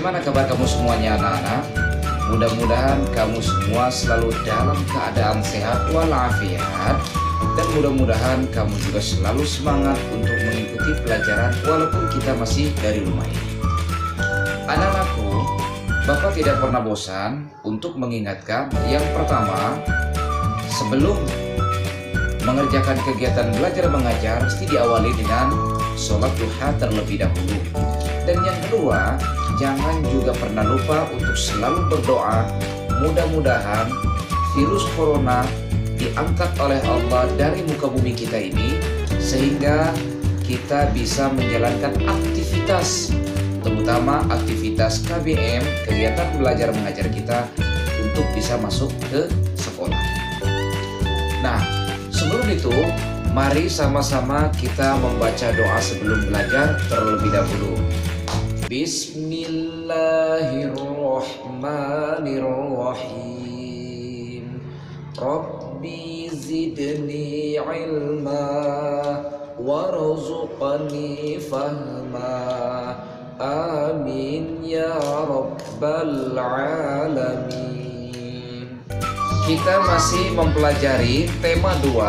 Bagaimana kabar kamu semuanya anak-anak? Mudah-mudahan kamu semua selalu dalam keadaan sehat walafiat, dan mudah-mudahan kamu juga selalu semangat untuk mengikuti pelajaran walaupun kita masih dari rumah ini. Anak-anakku, Bapak tidak pernah bosan untuk mengingatkan yang pertama, sebelum mengerjakan kegiatan belajar mengajar mesti diawali dengan sholat duha terlebih dahulu. Dan yang kedua, jangan juga pernah lupa untuk selalu berdoa, mudah-mudahan virus corona diangkat oleh Allah dari muka bumi kita ini, sehingga kita bisa menjalankan aktivitas, terutama aktivitas KBM, kegiatan belajar mengajar kita, untuk bisa masuk ke sekolah. Nah, sebelum itu, mari sama-sama kita membaca doa sebelum belajar terlebih dahulu. Bismillahirrahmanirrahim. Rabbi zidni ilma warzuqni fahma. Amin ya rabbal alamin. Kita masih mempelajari tema 2,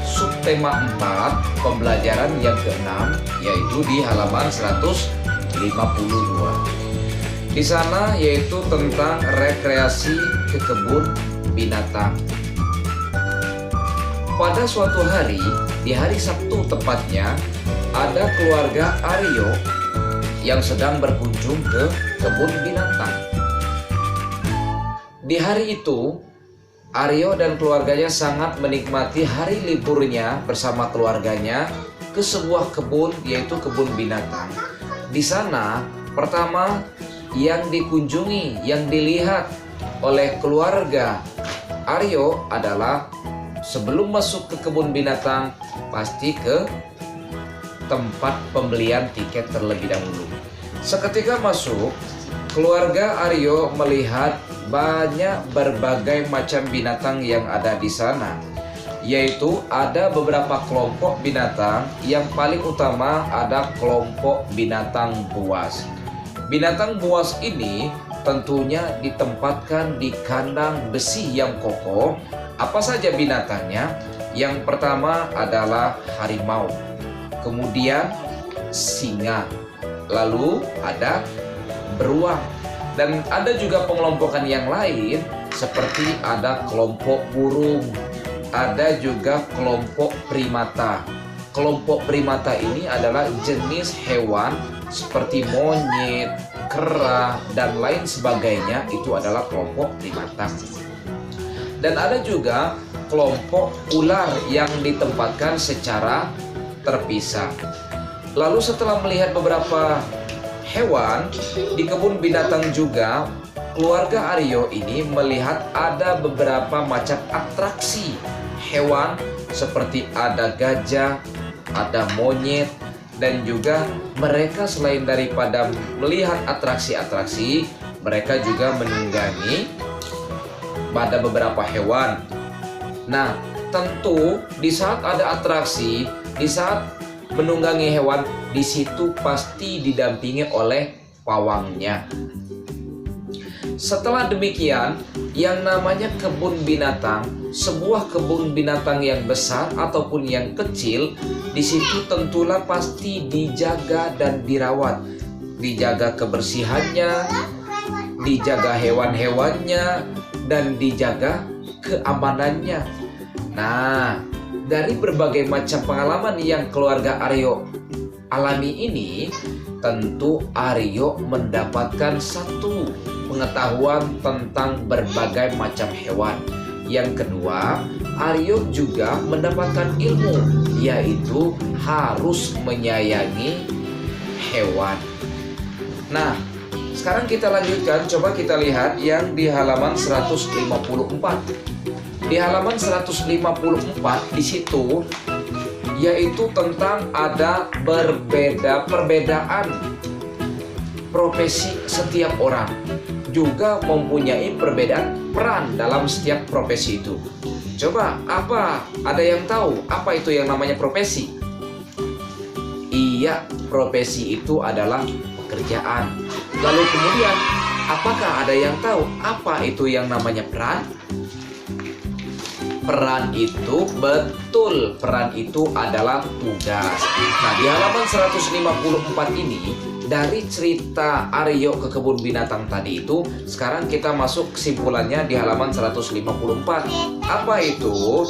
subtema 4, pembelajaran yang ke-6, yaitu di halaman 152. Di sana yaitu tentang rekreasi ke kebun binatang. Pada suatu hari, di hari Sabtu tepatnya, ada keluarga Aryo yang sedang berkunjung ke kebun binatang. Di hari itu, Aryo dan keluarganya sangat menikmati hari liburnya bersama keluarganya ke sebuah kebun, yaitu kebun binatang. Di sana, pertama yang dikunjungi, yang dilihat oleh keluarga Aryo adalah sebelum masuk ke kebun binatang, pasti ke tempat pembelian tiket terlebih dahulu. Seketika masuk, keluarga Aryo melihat banyak berbagai macam binatang yang ada di sana, yaitu ada beberapa kelompok binatang. Yang paling utama ada kelompok binatang buas. Binatang buas ini tentunya ditempatkan di kandang besi yang kokoh. Apa saja binatangnya? Yang pertama adalah harimau, kemudian singa, lalu ada beruang, dan ada juga pengelompokan yang lain seperti ada kelompok burung, ada juga kelompok primata. Kelompok primata ini adalah jenis hewan seperti monyet, kera, dan lain sebagainya. Itu adalah kelompok primata. Dan ada juga kelompok ular yang ditempatkan secara terpisah. Lalu setelah melihat beberapa hewan di kebun binatang juga, keluarga Aryo ini melihat ada beberapa macam atraksi hewan seperti ada gajah, ada monyet, dan juga mereka selain daripada melihat atraksi-atraksi, mereka juga menunggangi pada beberapa hewan. Nah, tentu di saat ada atraksi, di saat menunggangi hewan, di situ pasti didampingi oleh pawangnya. Setelah demikian, yang namanya kebun binatang, sebuah kebun binatang yang besar ataupun yang kecil, di situ tentulah pasti dijaga dan dirawat. Dijaga kebersihannya, dijaga hewan-hewannya, dan dijaga keamanannya. Nah, dari berbagai macam pengalaman yang keluarga Aryo alami ini, tentu Aryo mendapatkan satu pengetahuan tentang berbagai macam hewan. Yang kedua, Aryo juga mendapatkan ilmu, yaitu harus menyayangi hewan. Nah, sekarang kita lanjutkan, coba kita lihat yang di halaman 154. Di halaman 154 di situ yaitu tentang ada perbedaan profesi setiap orang, juga mempunyai perbedaan peran dalam setiap profesi itu. Coba, ada yang tahu apa itu yang namanya profesi? Iya, profesi itu adalah pekerjaan. Lalu kemudian, apakah ada yang tahu apa itu yang namanya peran? Peran itu, betul, peran itu adalah tugas. Nah, di halaman 154 ini, dari cerita Aryo ke kebun binatang tadi itu, sekarang kita masuk kesimpulannya di halaman 154. Apa itu?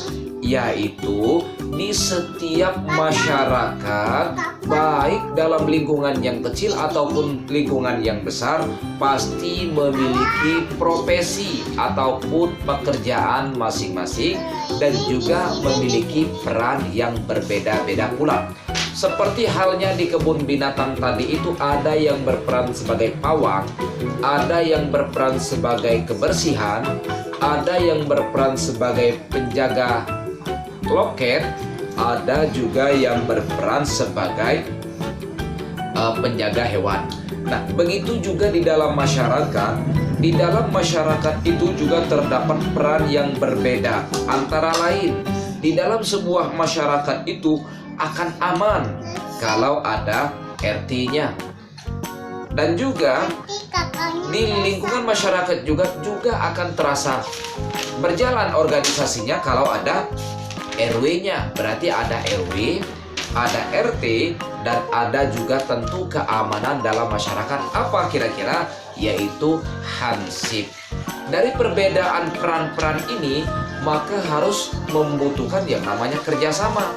Yaitu di setiap masyarakat, baik dalam lingkungan yang kecil ataupun lingkungan yang besar, pasti memiliki profesi ataupun pekerjaan masing-masing dan juga memiliki peran yang berbeda-beda pula. Seperti halnya di kebun binatang tadi itu, ada yang berperan sebagai pawang, ada yang berperan sebagai kebersihan, ada yang berperan sebagai penjaga loket, ada juga yang berperan sebagai penjaga hewan. Nah, begitu juga di dalam masyarakat. Di dalam masyarakat itu juga terdapat peran yang berbeda. Antara lain, di dalam sebuah masyarakat itu akan aman kalau ada RT-nya. Dan juga di lingkungan masyarakat juga akan terasa berjalan organisasinya kalau ada RW-nya. Berarti ada RW, ada RT, dan ada juga tentu keamanan dalam masyarakat. Apa kira-kira? Yaitu hansip. Dari perbedaan peran-peran ini, maka harus membutuhkan yang namanya kerjasama.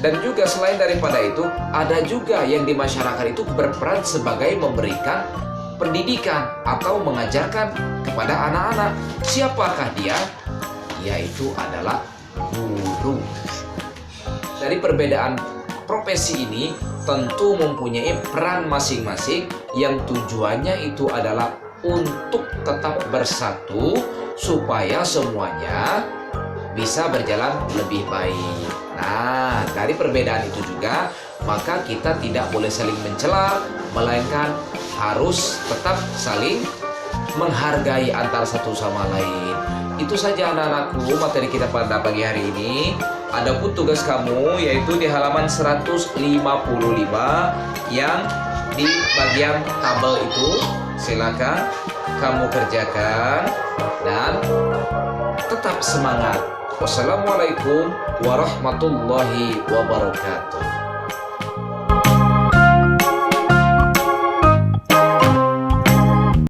Dan juga selain daripada itu, ada juga yang di masyarakat itu berperan sebagai memberikan pendidikan atau mengajarkan kepada anak-anak. Siapakah dia? Yaitu adalah guru. Dari perbedaan profesi ini tentu mempunyai peran masing-masing yang tujuannya itu adalah untuk tetap bersatu supaya semuanya bisa berjalan lebih baik. Nah, dari perbedaan itu juga maka kita tidak boleh saling mencela, melainkan harus tetap saling menghargai antara satu sama lain. Itu saja anak-anakku materi kita pada pagi hari ini. Adapun tugas kamu yaitu di halaman 155 yang di bagian tabel itu, silakan kamu kerjakan dan tetap semangat. Wassalamualaikum warahmatullahi wabarakatuh.